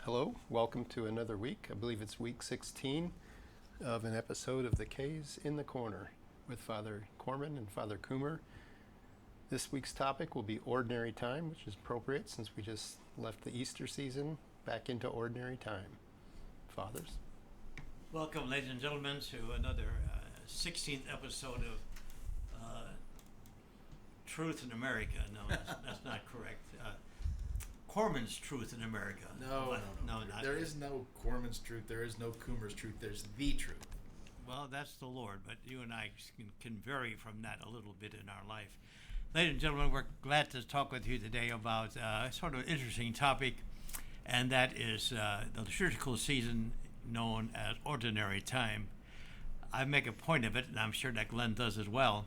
Hello, welcome to another week. I believe it's week 16 of an episode of The K's in the Corner with Father Corman and Father Coomer. This week's topic will be ordinary time, which is appropriate since we just left the Easter season back into ordinary time. Fathers? Welcome, ladies and gentlemen, to another 16th episode of Truth in America. No, that's not correct. Corman's Truth in America. No. There is no Corman's truth. There is no Coomer's truth. There's the truth. Well, that's the Lord, but you and I can vary from that a little bit in our life. Ladies and gentlemen, we're glad to talk with you today about sort of an interesting topic, and that is the liturgical season known as ordinary time. I make a point of it, and I'm sure that Glenn does as well,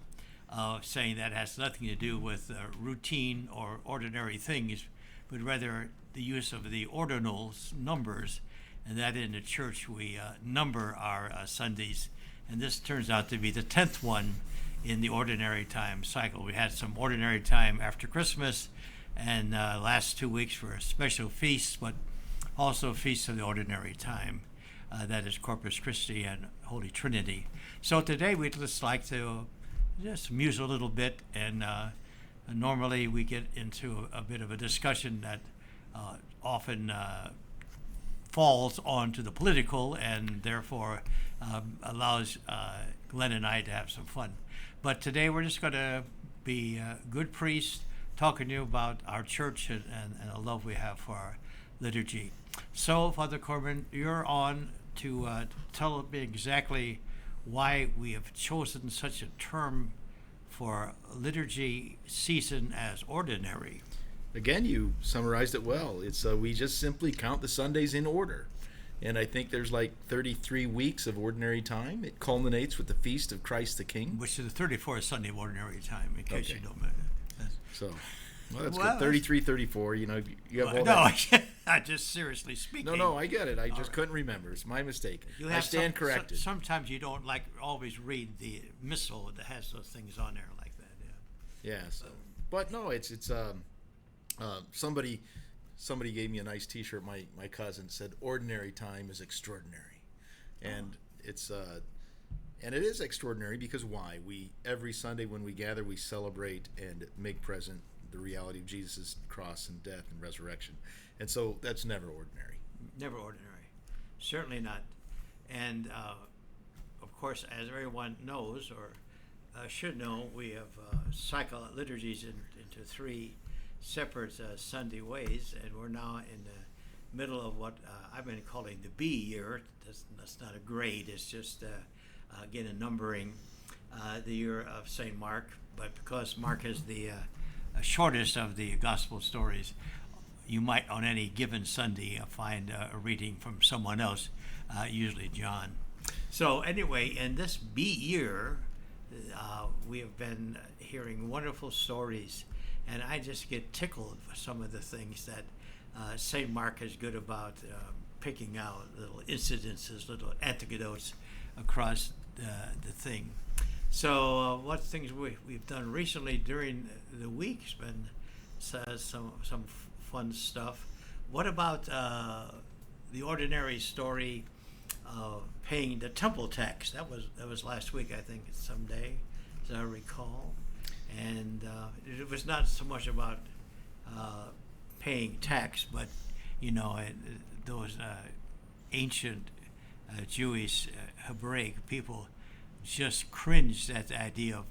saying that has nothing to do with routine or ordinary things, but rather the use of the ordinals numbers, and that in the church we number our Sundays, and this turns out to be the 10th one in the ordinary time cycle. We had some ordinary time after Christmas, and last 2 weeks for special feasts, but also feasts of the ordinary time. That is Corpus Christi and Holy Trinity. So today we'd just like to just muse a little bit, and normally we get into a bit of a discussion that often falls onto the political and therefore allows Glenn and I to have some fun. But today we're just going to be good priests talking to you about our church and the love we have for our liturgy. So, Father Corbin, you're on to tell me exactly why we have chosen such a term for liturgy season as ordinary. Again, you summarized it well. It's we just simply count the Sundays in order. And I think there's like 33 weeks of ordinary time. It culminates with the Feast of Christ the King. Which is the 34th Sunday of ordinary time, in case you don't know. So, that's good. 33, 34, you have all no, that. I'm just seriously speaking. No, I get it. I just couldn't remember. It's my mistake. I stand corrected. Sometimes you don't always read the missal that has those things on there like that. Yeah. So, but no, it's somebody gave me a nice T-shirt. My cousin said, "Ordinary time is extraordinary," and it's and it is extraordinary because why? We every Sunday when we gather, we celebrate and make present the reality of Jesus' cross and death and resurrection, and so that's never ordinary. Never ordinary, certainly not. And of course, as everyone knows or should know, we have cycled liturgies into three separate Sunday ways, and we're now in the middle of what I've been calling the B year. That's not a grade, it's just again a numbering, the year of St. Mark, but because Mark is the shortest of the gospel stories, you might on any given Sunday find a reading from someone else, usually John. So anyway, in this B year, we have been hearing wonderful stories, and I just get tickled for some of the things that St. Mark is good about picking out, little incidences, little anecdotes across the thing. So what things we've done recently during the week has been some fun stuff. What about the ordinary story of paying the temple tax? That was last week, I think, someday, as I recall. And it was not so much about paying tax, but those ancient Jewish Hebraic people just cringed at the idea of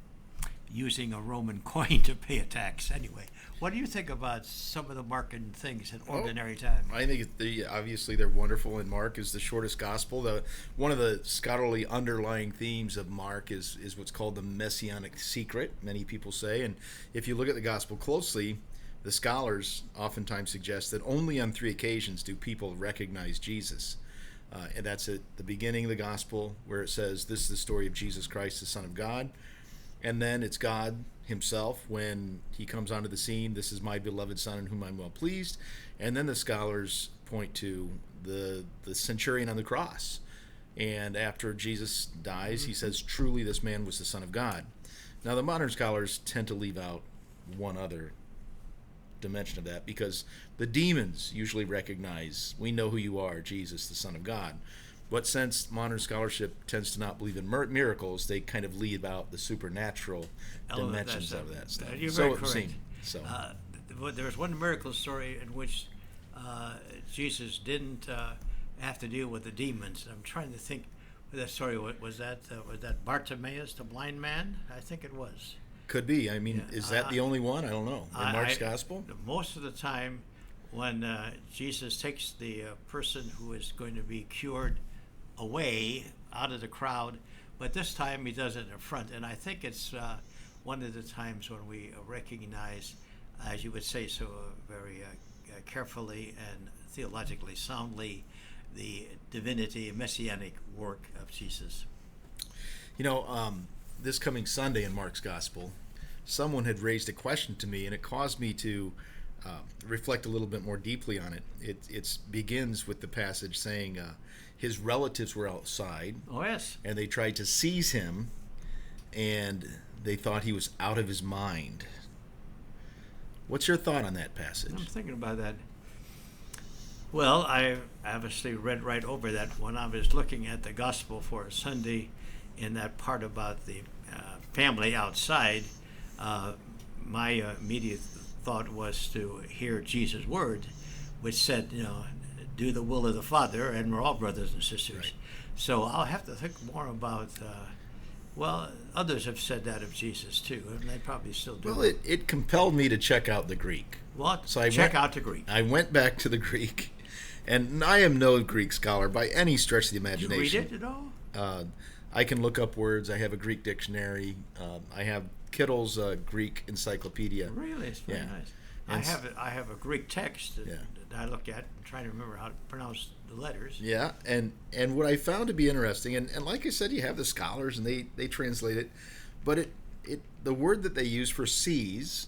using a Roman coin to pay a tax. Anyway, what do you think about some of the Markan things in ordinary time? I think obviously they're wonderful, and Mark is the shortest gospel. One of the scholarly underlying themes of Mark is what's called the messianic secret, many people say. And if you look at the gospel closely, the scholars oftentimes suggest that only on 3 occasions do people recognize Jesus. And that's at the beginning of the gospel, where it says, "This is the story of Jesus Christ, the Son of God." And then it's God himself when he comes onto the scene. "This is my beloved Son in whom I'm well pleased." And then the scholars point to the centurion on the cross. And after Jesus dies, he says, "Truly this man was the Son of God." Now the modern scholars tend to leave out one other dimension of that, because the demons usually recognize, we know who you are, Jesus, the Son of God. But since modern scholarship tends to not believe in miracles, they kind of leave out the supernatural dimensions of that stuff. You're So very it correct. seemed. There was one miracle story in which Jesus didn't have to deal with the demons. I'm trying to think what that story was. That Bartimaeus, the blind man? I think it was. Could be. I mean, Yeah, is that the only one? I don't know. In Mark's gospel? Most of the time, when Jesus takes the person who is going to be cured away out of the crowd, but this time he does it in front. And I think it's one of the times when we recognize, as you would say so very carefully and theologically soundly, the divinity and messianic work of Jesus. This coming Sunday in Mark's Gospel, someone had raised a question to me, and it caused me to reflect a little bit more deeply on it. It begins with the passage saying his relatives were outside. Oh, yes. And they tried to seize him, and they thought he was out of his mind. What's your thought on that passage? I'm thinking about that. Well, I obviously read right over that when I was looking at the gospel for Sunday in that part about the family outside. My immediate thought was to hear Jesus' word, which said, do the will of the Father, and we're all brothers and sisters. Right. So I'll have to think more about, others have said that of Jesus too, and they probably still do. Well, it compelled me to check out the Greek. What? So Check out the Greek. I went back to the Greek, and I am no Greek scholar by any stretch of the Did you imagination. read it at all? I can look up words. I have a Greek dictionary. I have Kittle's Greek encyclopedia. Really? It's very Yeah. nice. I have a Greek text that, Yeah. that I look at and try to remember how to pronounce the letters. Yeah, and what I found to be interesting, and like I said, you have the scholars and they translate it, but the word that they use for seize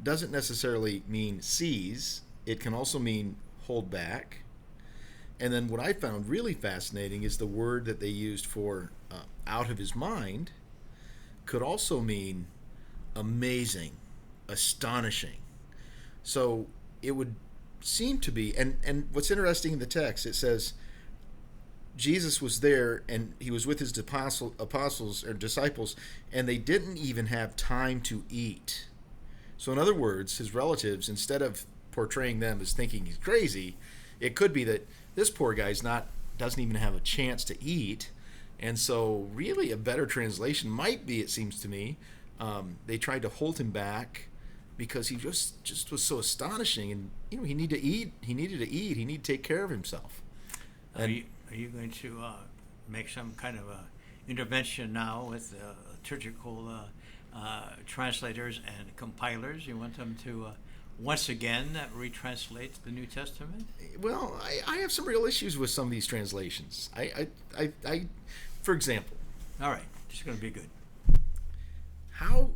doesn't necessarily mean seize. It can also mean hold back. And then what I found really fascinating is the word that they used for out of his mind could also mean amazing, astonishing. So it would seem to be, and what's interesting in the text, it says Jesus was there and he was with his apostles or disciples, and they didn't even have time to eat. So in other words, his relatives, instead of portraying them as thinking he's crazy, it could be that this poor guy's doesn't even have a chance to eat. And so really a better translation might be, it seems to me, they tried to hold him back because he just was so astonishing, and he needed to eat. He needed to take care of himself. Are you going to make some kind of a intervention now with liturgical translators and compilers? You want them to once again retranslate the New Testament? Well, I have some real issues with some of these translations. I for example. All right, this is going to be good. How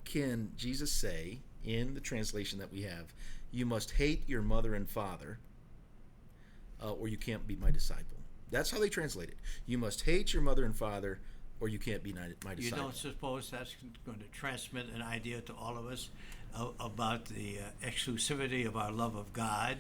can Jesus say in the translation that we have, you must hate your mother and father, or you can't be my disciple? That's how they translate it. You must hate your mother and father, or you can't be my disciple. You don't suppose that's going to transmit an idea to all of us about the exclusivity of our love of God?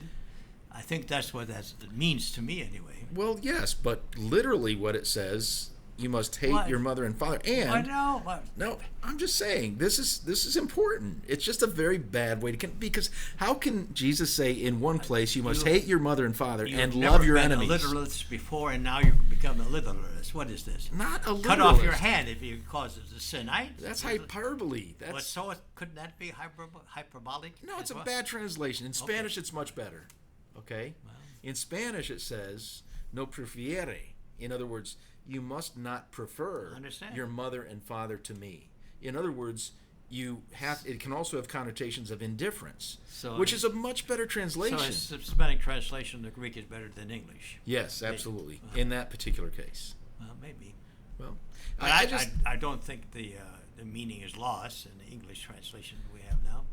I think that's what that means to me anyway. Well, yes, but literally what it says, you must hate your mother and father. And I know. no, I'm just saying this is important. It's just a very bad way to because how can Jesus say in one place you must hate your mother and father and love your enemies? You've never been a literalist before, and now you've become a literalist. What is this? Not a literalist. Cut off your hand if you cause it a sin. That's hyperbole. So couldn't that be hyperbolic? No, it's a bad translation. In Spanish, it's much better. Okay? Well. In Spanish, it says no prefiere. In other words, you must not prefer your mother and father to me. In other words, it can also have connotations of indifference, which is a much better translation. So a systematic translation, the Greek is better than English. Yes, absolutely. In that particular case. Well, maybe. Well, I don't think the meaning is lost in the English translation we have now.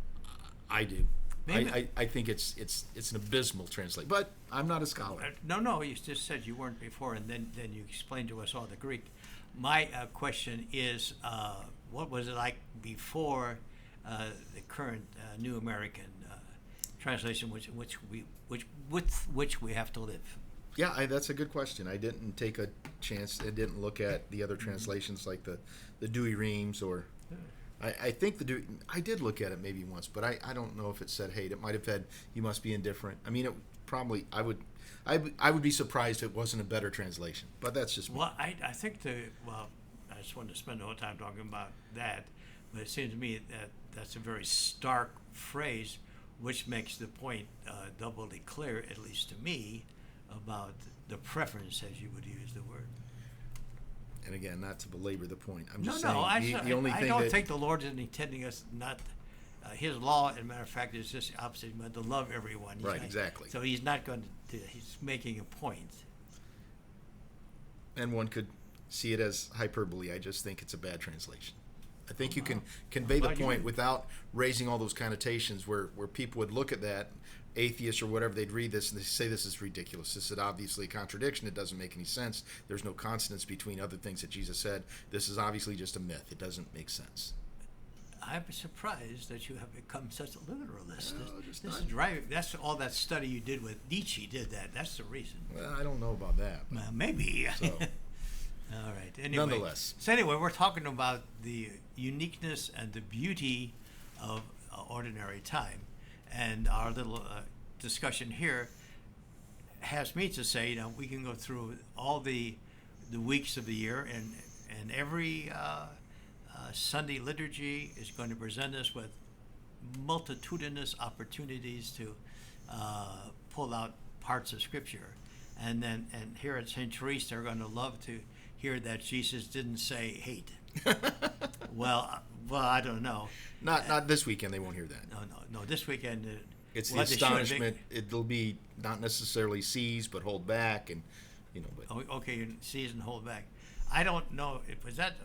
I do. I think it's an abysmal translation, but I'm not a scholar. No, you just said you weren't before, and then you explained to us all the Greek. My question is, what was it like before the current New American translation, with which we have to live. Yeah, that's a good question. I didn't take a chance. I didn't look at the other translations like the Dewey Reams or. I think I did look at it maybe once, but I don't know if it said hate. It might have said you must be indifferent. I mean, it probably I would be surprised if it wasn't a better translation. But that's just me. Well, I think I just wanted to spend the whole time talking about that, but it seems to me that that's a very stark phrase, which makes the point doubly clear, at least to me, about the preference, as you would use the word. And again, not to belabor the point, I'm No, just no, saying the only I thing don't that think the Lord is intending us not. His law, as a matter of fact, is just the opposite. He's meant to love everyone. He's Right, not- exactly. So he's not going to. He's making a point. and one could see it as hyperbole. I just think it's a bad translation. I think you can convey the Well, you point can- without raising all those connotations where people would look at that, atheists or whatever, they'd read this and they say this is ridiculous. This is obviously a contradiction. It doesn't make any sense. There's no consonance between other things that Jesus said. This is obviously just a myth. It doesn't make sense. I'm surprised that you have become such a literalist. No, This just is not. driving. That's all that study you did with Nietzsche did that. That's the reason. Well, I don't know about that. Maybe. So, All right. Anyway, Nonetheless. So anyway, we're talking about the uniqueness and the beauty of ordinary time, and our little discussion here has me to say, we can go through all the weeks of the year, and every Sunday liturgy is going to present us with multitudinous opportunities to pull out parts of Scripture, and here at St. Therese, they're going to love to hear that Jesus didn't say hate. well, I don't know. Not this weekend. They won't hear that. No. This weekend, It's the well, they should. astonishment. It'll be not necessarily seize, but hold back, and But Okay, you seize and hold back. I don't know. Was that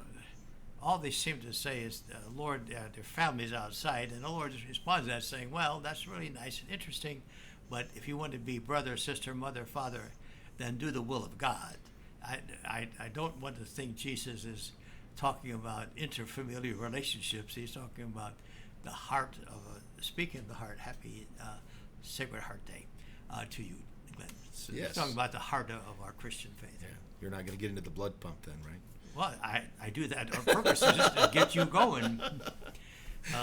all they seem to say is, Lord, their family's outside, and the Lord responds to that saying, well, that's really nice and interesting, but if you want to be brother, sister, mother, father, then do the will of God. I don't want to think Jesus is talking about interfamilial relationships. He's talking about the heart of speaking of the heart. Happy Sacred Heart Day to you, Glenn. So Yes. He's talking about the heart of our Christian faith. yeah, you're not going to get into the blood pump then, right? Well, I do that on purpose just to get you going.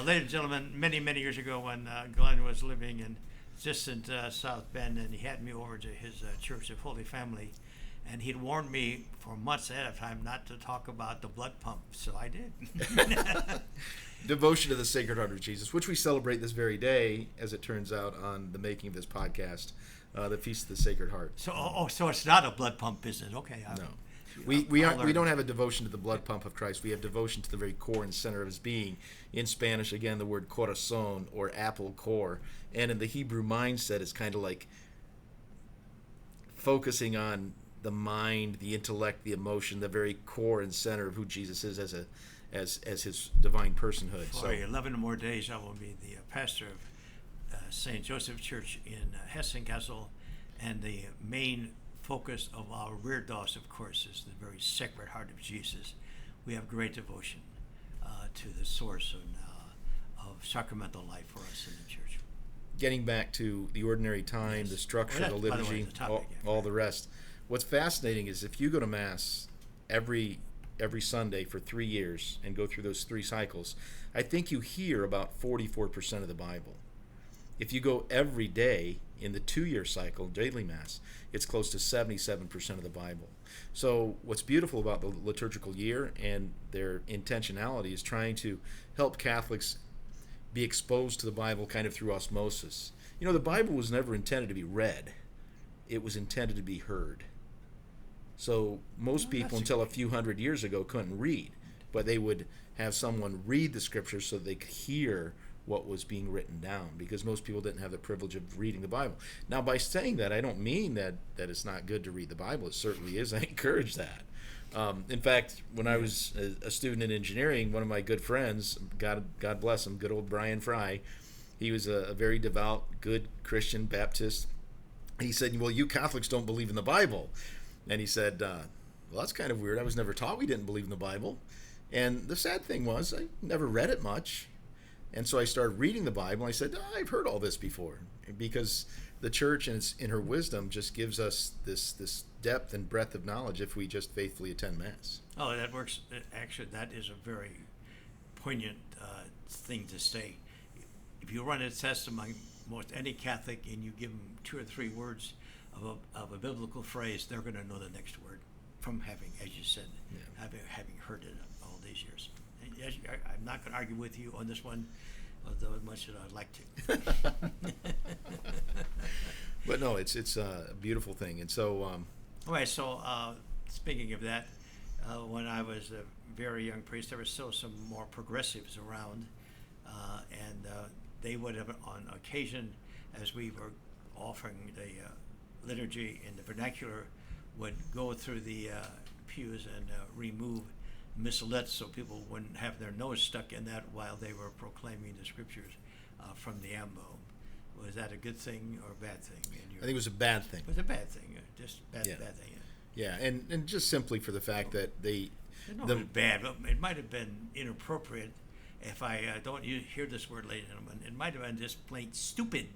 Ladies and gentlemen, many years ago when Glenn was living in distant South Bend, and he had me over to his Church of Holy Family, and he'd warned me for months ahead of time not to talk about the blood pump, so I did. Devotion to the Sacred Heart of Jesus, which we celebrate this very day, as it turns out, on the making of this podcast, the Feast of the Sacred Heart. So, so it's not a blood pump business. Okay. No. I'll We learn. don't have a devotion to the blood pump of Christ. We have devotion to the very core and center of his being. In Spanish, again, the word corazón, or apple core. And in the Hebrew mindset, it's kind of like focusing on the mind, the intellect, the emotion, the very core and center of who Jesus is as his divine personhood. For 11 more days, I will be the pastor of St. Joseph Church in Hessen-Kassel, and the main focus of our Reredos, of course, is the very Sacred Heart of Jesus. We have great devotion to the source of sacramental life for us in the church. Getting back to the ordinary time, Yes. the structure, Well, the that's, by the way, liturgy, the topic, yeah. all the rest. What's fascinating is if you go to Mass every Sunday for 3 years and go through those 3 cycles, I think you hear about 44% of the Bible. If you go every day in the 2-year cycle, daily Mass, it's close to 77% of the Bible. So what's beautiful about the liturgical year and their intentionality is trying to help Catholics be exposed to the Bible kind of through osmosis. The Bible was never intended to be read. It was intended to be heard. So most people until a few hundred years ago couldn't read, but they would have someone read the scriptures so they could hear what was being written down, because most people didn't have the privilege of reading the Bible. Now, by saying that, I don't mean that it's not good to read the Bible. It certainly is. I encourage that. In fact, when I was a student in engineering, one of my good friends, God bless him, good old Brian Fry, he was a very devout, good Christian Baptist. He said, well, you Catholics don't believe in the Bible. And he said, well, that's kind of weird. I was never taught we didn't believe in the Bible. And the sad thing was, I never read it much. And so I started reading the Bible, and I said, I've heard all this before. Because the church, in her wisdom, just gives us this depth and breadth of knowledge if we just faithfully attend Mass. Oh, that works. Actually, that is a very poignant thing to say. If you run a test among most any Catholic and you give them 2 or 3 words of a biblical phrase, they're going to know the next word from having, as you said, having heard it all these years. And I'm not going to argue with you on this one, although as much as I'd like to. But no, it's a beautiful thing. And so... All right, so speaking of that, when I was a very young priest, there were still some more progressives around, and they would have, on occasion, as we were offering the liturgy in the vernacular, would go through the pews and remove missalettes so people wouldn't have their nose stuck in that while they were proclaiming the scriptures from the ambo. Was that a good thing or a bad thing? I think it was a bad thing. It was a bad thing, just bad thing. Yeah, and just simply for the fact that they... It was bad, but it might have been inappropriate if I don't hear this word, ladies and gentlemen. It might have been just plain stupid.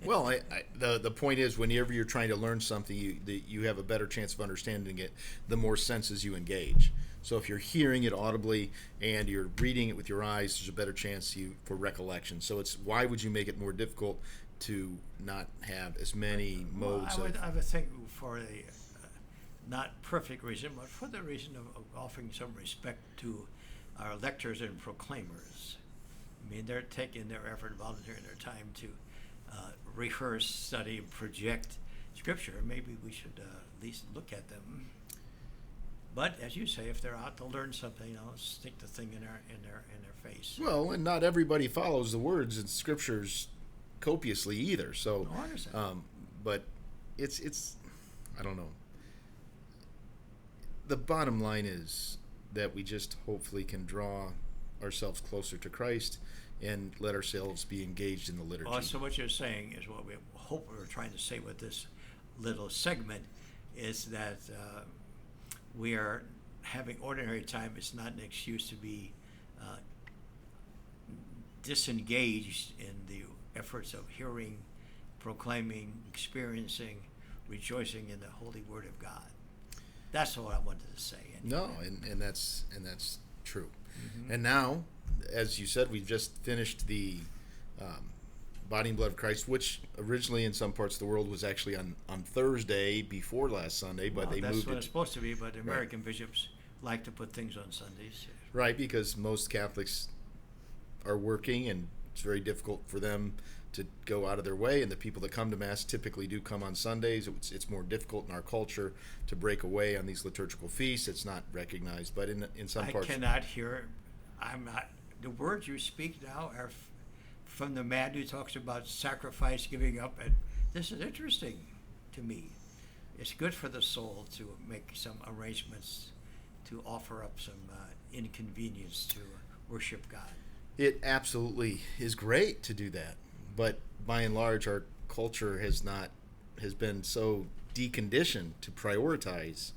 Well, the point is, whenever you're trying to learn something, you have a better chance of understanding it the more senses you engage. So if you're hearing it audibly and you're reading it with your eyes, there's a better chance for recollection. So it's why would you make it more difficult to not have as many modes I would think for a not perfect reason, but for the reason of offering some respect to our lectors and proclaimers. I mean, they're taking their effort, volunteering their time to rehearse, study, project Scripture. Maybe we should at least look at them. But as you say, if they're out to learn something, stick the thing in their face. Well, and not everybody follows the words in Scriptures copiously either. So, I understand. but it's I don't know. The bottom line is that we just hopefully can draw ourselves closer to Christ and let ourselves be engaged in the liturgy. Well, so what you're saying is what we hope we're trying to say with this little segment is that we are having ordinary time. It's not an excuse to be disengaged in the efforts of hearing, proclaiming, experiencing, rejoicing in the holy word of God. That's what I wanted to say. Anyway. No, and that's true. Mm-hmm. And now, as you said, we've just finished the Body and Blood of Christ, which originally in some parts of the world was actually on Thursday before last Sunday, but they moved it. That's what it's supposed to be, but American bishops like to put things on Sundays. Right, because most Catholics are working, and it's very difficult for them to go out of their way, and the people that come to Mass typically do come on Sundays. It's more difficult in our culture to break away on these liturgical feasts. It's not recognized, but in some parts... I cannot hear... I'm not... The words you speak now are from the man who talks about sacrifice, giving up, and this is interesting to me. It's good for the soul to make some arrangements to offer up some inconvenience to worship God. It absolutely is great to do that. But by and large, our culture has been so deconditioned to prioritize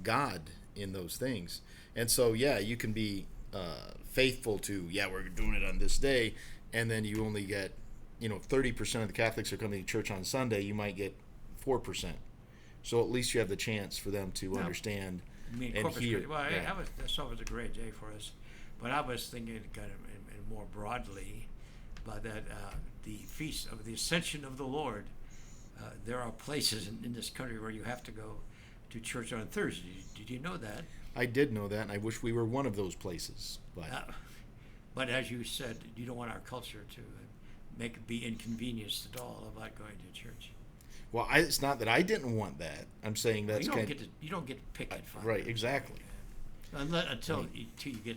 God in those things. And so, you can be faithful to, we're doing it on this day, and then you only get, 30% of the Catholics are coming to church on Sunday, you might get 4%. So at least you have the chance for them to understand and hear. Well, that's always a great day for us. But I was thinking kind of in more broadly, but that the feast of the Ascension of the Lord, there are places in this country where you have to go to church on Thursday. Did you know that? I did know that, and I wish we were one of those places. But as you said, you don't want our culture to be inconvenienced at all about going to church. Well, it's not that I didn't want that. I'm saying that's you don't get to pick it. Right, exactly. Until you get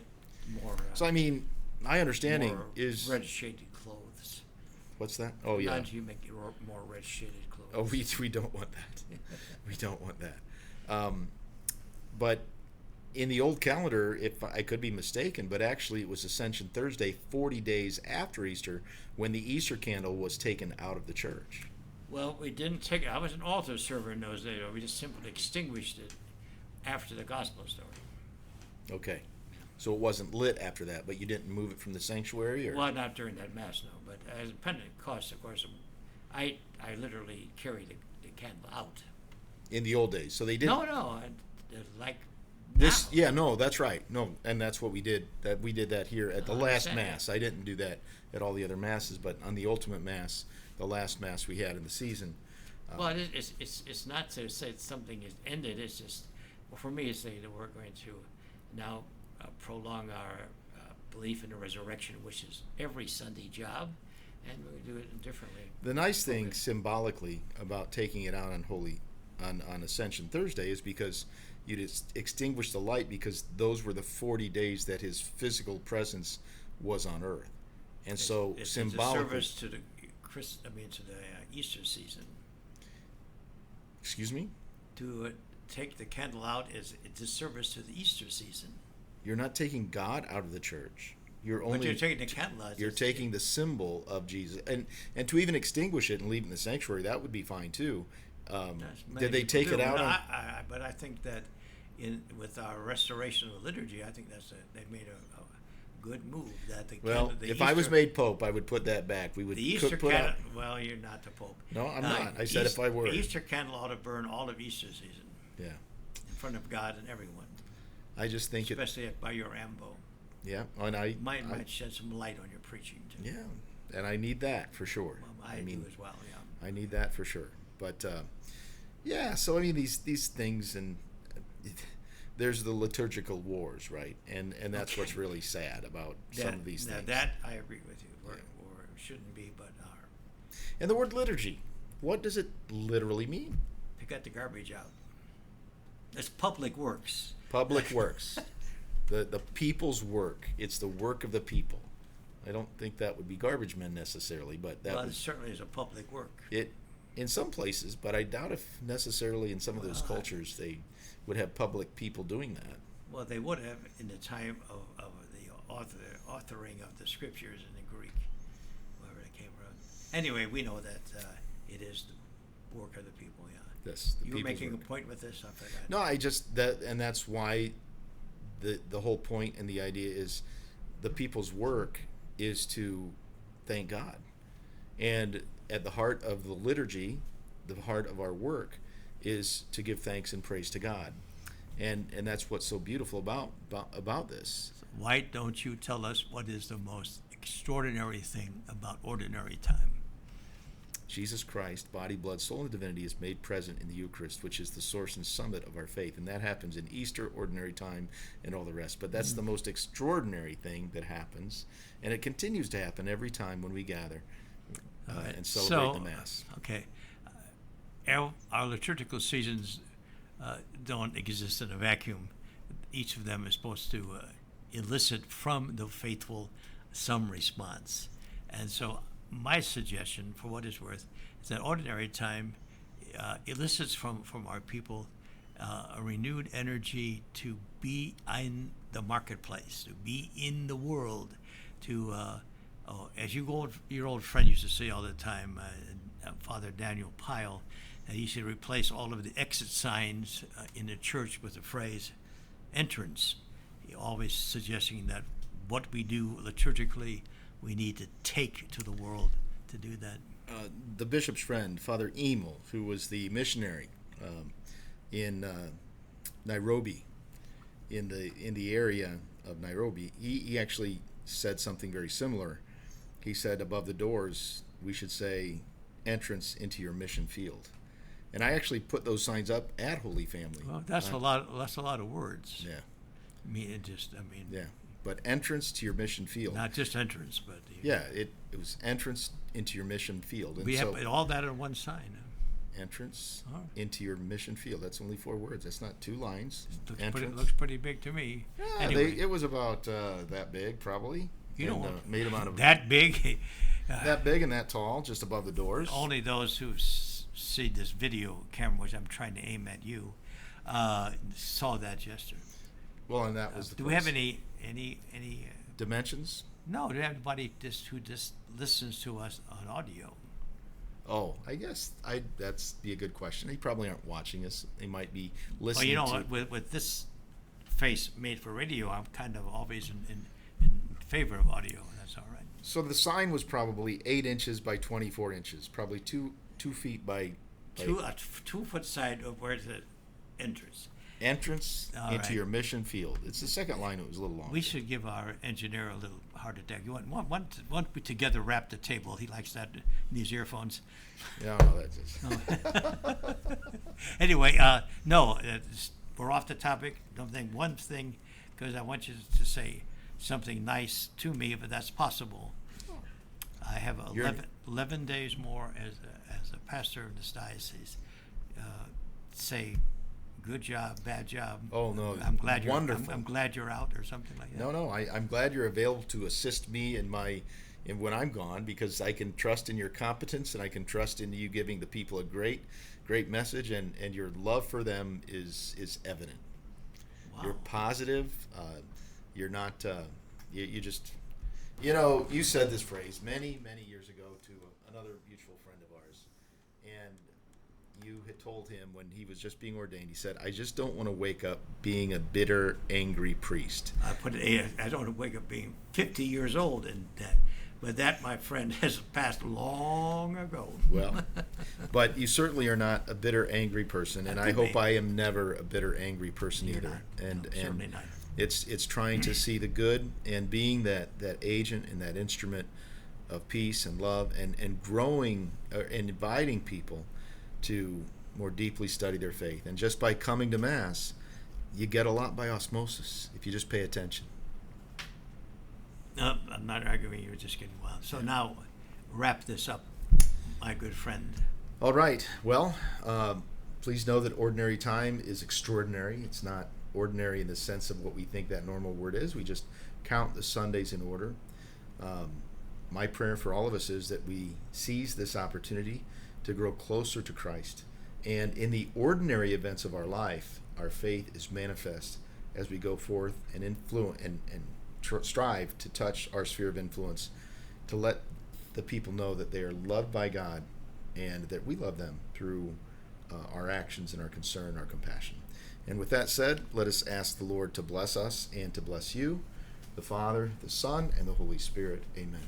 more. So I mean, my understanding more is red shaded clothes. What's that? Oh yeah. Sometimes you make more red shaded clothes. Oh, we don't want that. We don't want that. But in the old calendar, if I could be mistaken, but actually it was Ascension Thursday, 40 days after Easter, when the Easter candle was taken out of the church. Well, we didn't take it. I was an altar server in those days. We just simply extinguished it after the gospel story. Okay. So it wasn't lit after that, but you didn't move it from the sanctuary, or Well, not during that mass, no. But as a Pentecost, of course, I literally carried the candle out. in the old days. So they didn't. No, like This, now. yeah, no, that's right. No, and that's what we did. That we did that here at the I last understand mass. I didn't do that at all the other masses, but on the ultimate mass, the last mass we had in the season. Well, it's not to say something is ended. It's just, well, for me, it's saying that we're going to now prolong our belief in the resurrection, which is every Sunday job, and we're going to do it differently. The nice thing Okay. symbolically about taking it out on Ascension Thursday is because you just extinguish the light, because those were the 40 days that his physical presence was on earth, and so It's a symbolically. service to the to the Easter season. Excuse me. To take the candle out is a disservice to the Easter season. You're not taking God out of the church. You're only But you're taking the candle out. you're taking the symbol of Jesus, and to even extinguish it and leave it in the sanctuary, that would be fine too. Did they take it out? But I think that with our restoration of the liturgy, I think they made a good move. That If I was made Pope, I would put that back. We would the Easter put out. candle. Well, you're not the Pope. No, I'm not. I said if I were. The Easter candle ought to burn all of Easter season Yeah, in front of God and everyone, I just think it. especially by your ambo. Yeah, and I Might shed some light on your preaching too. yeah, and I need that for sure. Well, I do as well. Yeah. I need that for sure. But yeah, so I mean these things, and there's the liturgical wars, right? And that's what's really sad about some of these things. That I agree with you, or shouldn't be, but are. And the word liturgy, what does it literally mean? Pick out the garbage out. It's public works. Public works. The people's work. It's the work of the people. I don't think that would be garbage men necessarily, but that Well, it was certainly is a public work. it in some places, but I doubt if necessarily in some of those Well, cultures they would have public people doing that. Well, they would have in the time of the authoring of the scriptures in the Greek, wherever it came from. Anyway, we know that it is the work of the people. Yeah. That's the You were people's making work. a point with this. I forgot. No, that's why the whole point and the idea is the people's work is to thank God. And at the heart of the liturgy, the heart of our work is to give thanks and praise to God. And that's what's so beautiful about this. Why don't you tell us what is the most extraordinary thing about ordinary time? Jesus Christ, body, blood, soul, and divinity, is made present in the Eucharist, which is the source and summit of our faith. And that happens in Easter, ordinary time, and all the rest. But that's the most extraordinary thing that happens. And it continues to happen every time when we gather and celebrate the Mass. Okay. Our liturgical seasons don't exist in a vacuum. Each of them is supposed to elicit from the faithful some response. And so my suggestion, for what it's worth, is that ordinary time elicits from our people a renewed energy to be in the marketplace, to be in the world, to, as your old friend used to say all the time, Father Daniel Pyle, that he should replace all of the exit signs in the church with the phrase entrance. He always suggesting that what we do liturgically, we need to take to the world to do that. The bishop's friend, Father Emil, who was the missionary in Nairobi, in the area of Nairobi, he actually said something very similar. He said above the doors we should say entrance into your mission field. And I actually put those signs up at Holy Family. Well, that's a lot of words. Yeah. Yeah. But entrance to your mission field. Not just entrance, but Yeah, it was entrance into your mission field. And we so have all that in one sign. entrance All right. into your mission field. That's only 4 words. That's not 2 lines. Looks pretty big to me. Yeah, Anyway, it was about that big, probably. You and, know, made them out of that big. that big and that tall, just above the doors. Only those who see this video camera, which I'm trying to aim at you, saw that gesture. Well, and that was the. Do we have place. any? Dimensions? No, do we have anybody who just listens to us on audio? Oh, I guess that's be a good question. They probably aren't watching us. They might be Well, listening. you know, to with this face made for radio, I'm kind of always in favor of audio, and that's all right. So the sign was probably 8 inches by 24 inches, probably 2 feet by 2 foot side of where the entrance. entrance All into right. your mission field. It's the second line that was a little long. We should give our engineer a little heart attack. You want we together wrap the table. He likes that in these earphones. No, that's just, Anyway, no, we're off the topic. Don't think one thing, because I want you to say something nice to me, if that's possible. I have You're- 11 days more as a pastor in this diocese. Say, good job, bad job. Oh, no, I'm glad you're wonderful. I'm glad you're out, or something like that. no, I'm glad you're available to assist me in when I'm gone, because I can trust in your competence, and I can trust in you giving the people a great message, and your love for them is evident. Wow. You're positive. You're not. You just. You said this phrase many years ago to another mutual friend of ours, and you had told him when he was just being ordained. He said, "I just don't want to wake up being a bitter, angry priest." I don't want to wake up being 50 years old, and but that, my friend, has passed long ago. Well, but you certainly are not a bitter, angry person, and I could hope be. I am never a bitter, angry person You're either. not. And No, certainly not. It's trying to see the good and being that agent and that instrument of peace and love, and growing and inviting people to more deeply study their faith. And just by coming to Mass, you get a lot by osmosis if you just pay attention. No, I'm not arguing. You're just getting wild. So now, wrap this up, my good friend. All right. Well, please know that ordinary time is extraordinary. It's not ordinary in the sense of what we think that normal word is. We just count the Sundays in order. My prayer for all of us is that we seize this opportunity to grow closer to Christ. And in the ordinary events of our life, our faith is manifest as we go forth and influence and strive to touch our sphere of influence, to let the people know that they are loved by God and that we love them through our actions and our concern and our compassion. And with that said, let us ask the Lord to bless us and to bless you, the Father, the Son, and the Holy Spirit. Amen.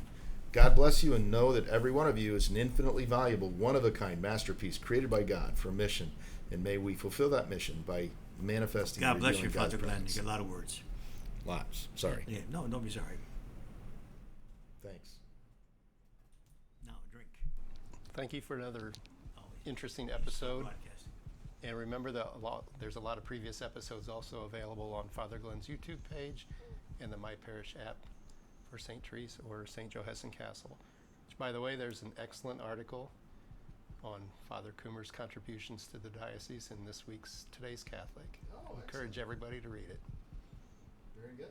God bless you, and know that every one of you is an infinitely valuable, one-of-a-kind masterpiece created by God for a mission. And may we fulfill that mission by manifesting and God bless you, revealing God's Father Glenn. You presence. get a lot of words. Lots. Sorry. Yeah, no, don't be sorry. Thanks. Now, drink. Thank you for another Always. interesting episode. Broadcast. And remember that there's a lot of previous episodes also available on Father Glenn's YouTube page and the My Parish app for St. Therese or St. Johessen Castle. Which, by the way, there's an excellent article on Father Coomer's contributions to the diocese in this week's Today's Catholic. Oh, I encourage everybody to read it. Very good.